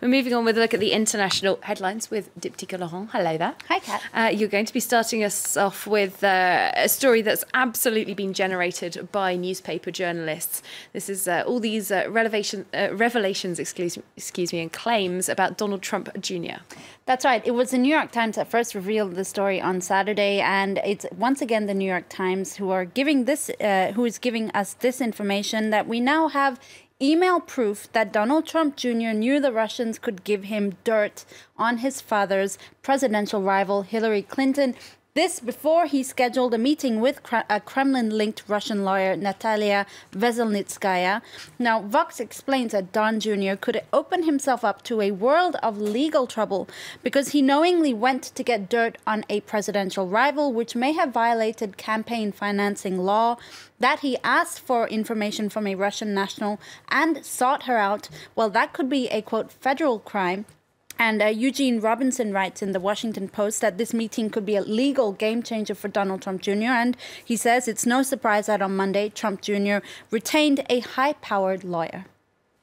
We're moving on with a look at the international headlines with Diptyque Laurent. Hello there. Hi, Kat. You're going to be starting us off with a story that's absolutely been generated by newspaper journalists. This is all these revelations, excuse me, and claims about Donald Trump Jr. That's right. It was the New York Times that first revealed the story on Saturday, and it's once again the New York Times who are giving this, who is giving us this information that we now have email proof that Donald Trump Jr. knew the Russians could give him dirt on his father's presidential rival, Hillary Clinton. This before he scheduled a meeting with a Kremlin-linked Russian lawyer, Natalia Veselnitskaya. Now, Vox explains that Don Jr. could open himself up to a world of legal trouble because he knowingly went to get dirt on a presidential rival, which may have violated campaign financing law, that he asked for information from a Russian national and sought her out. Well, that could be a, quote, federal crime. And Eugene Robinson writes in the Washington Post that this meeting could be a legal game changer for Donald Trump Jr. And he says it's no surprise that on Monday, Trump Jr. retained a high-powered lawyer.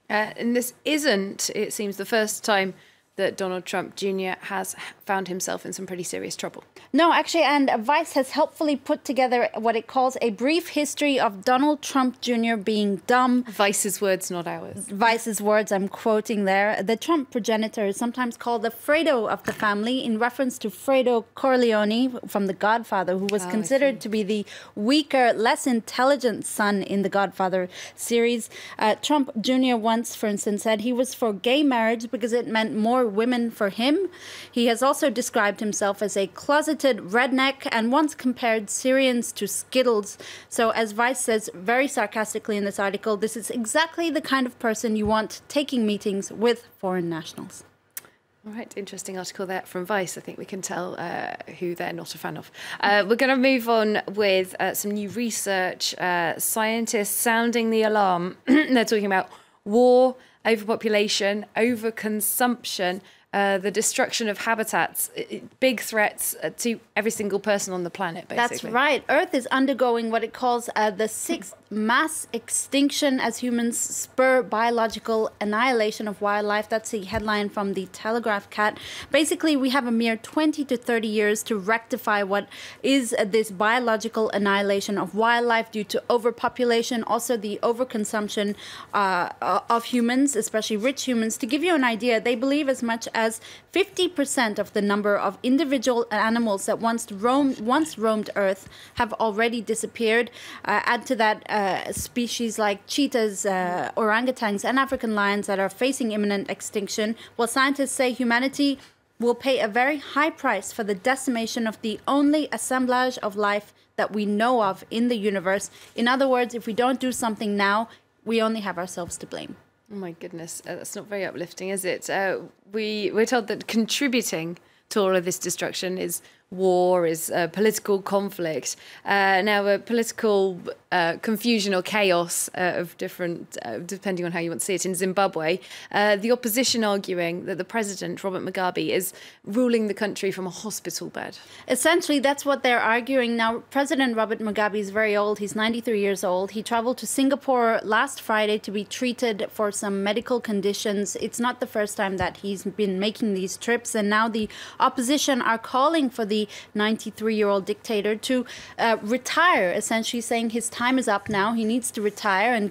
And this isn't, it seems, the first time that Donald Trump Jr. has found himself in some pretty serious trouble. No, actually, and Vice has helpfully put together what it calls a brief history of Donald Trump Jr. being dumb. Vice's words, not ours. Vice's words, I'm quoting there. The Trump progenitor is sometimes called the Fredo of the family in reference to Fredo Corleone from The Godfather, who was considered to be the weaker, less intelligent son in The Godfather series. Trump Jr. once, for instance, said he was for gay marriage because it meant more women for him. He has also described himself as a closeted redneck and once compared Syrians to Skittles. So as Vice says very sarcastically in this article, this is exactly the kind of person you want taking meetings with foreign nationals. All right, interesting article there from Vice. I think we can tell who they're not a fan of. We're going to move on with some new research. Scientists sounding the alarm. They're talking about war, overpopulation, overconsumption, the destruction of habitats, big threats to every single person on the planet, basically. That's right. Earth is undergoing what it calls the sixth mass extinction as humans spur biological annihilation of wildlife. That's the headline from the Telegraph, Cat. Basically, we have a mere 20 to 30 years to rectify what is this biological annihilation of wildlife due to overpopulation, also the overconsumption of humans, especially rich humans. To give you an idea, they believe as much as 50% of the number of individual animals that once roamed Earth have already disappeared. Add to that species like cheetahs, orangutans, and African lions that are facing imminent extinction. Well, scientists say humanity will pay a very high price for the decimation of the only assemblage of life that we know of in the universe. In other words, if we don't do something now, we only have ourselves to blame. Oh my goodness, that's not very uplifting, is it? We're told that contributing to all of this destruction is war, is political conflict. Now, political confusion or chaos of different, depending on how you want to see it, in Zimbabwe. The opposition arguing that the president, Robert Mugabe, is ruling the country from a hospital bed. Essentially, that's what they're arguing. Now, President Robert Mugabe is very old. He's 93 years old. He traveled to Singapore last Friday to be treated for some medical conditions. It's not the first time that he's been making these trips. And now the opposition are calling for the 93-year-old dictator to retire, essentially saying his time is up now. He needs to retire and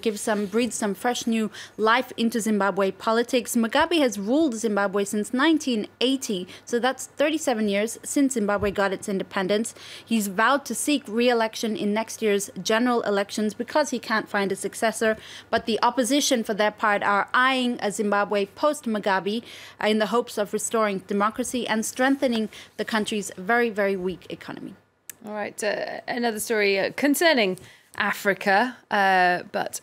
breathe some fresh new life into Zimbabwe politics. Mugabe has ruled Zimbabwe since 1980, so that's 37 years since Zimbabwe got its independence. He's vowed to seek re-election in next year's general elections because he can't find a successor. But the opposition, for their part, are eyeing a Zimbabwe post-Mugabe in the hopes of restoring democracy and strengthening the country's very, very weak economy. All right, another story concerning Africa, but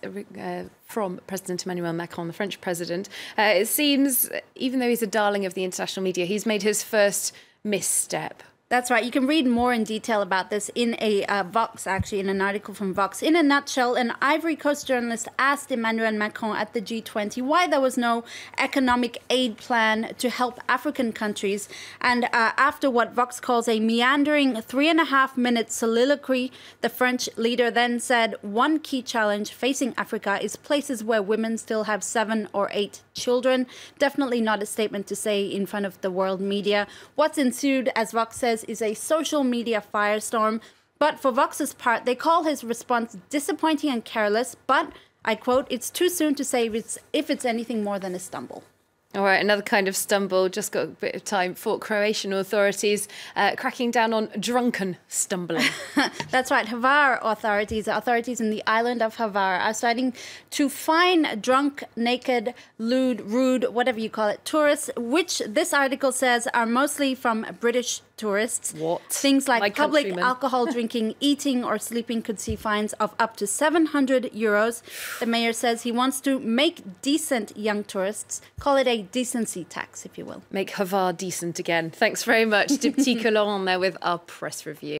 from President Emmanuel Macron, the French president. It seems, even though he's a darling of the international media, he's made his first misstep That's right. You can read more in detail about this in a Vox, actually, in an article from Vox. In a nutshell, an Ivory Coast journalist asked Emmanuel Macron at the G20 why there was no economic aid plan to help African countries. And after what Vox calls a meandering 3.5-minute soliloquy, the French leader then said one key challenge facing Africa is places where women still have 7 or 8 children. Definitely not a statement to say in front of the world media. What's ensued, as Vox says, is a social media firestorm. But for Vox's part, they call his response disappointing and careless. But, I quote, it's too soon to say if it's anything more than a stumble. All right, another kind of stumble. Just got a bit of time for Croatian authorities cracking down on drunken stumbling. That's right. Hvar authorities in the island of Hvar are starting to fine drunk, naked, lewd, rude, whatever you call it, tourists, which this article says are mostly from British tourists. What? Things like My public countrymen. alcohol drinking, eating or sleeping could see fines of up to 700 euros. The mayor says he wants to make decent young tourists, call it a decency tax, if you will. Make Hvar decent again. Thanks very much, Diptyque Laurent there with our press review.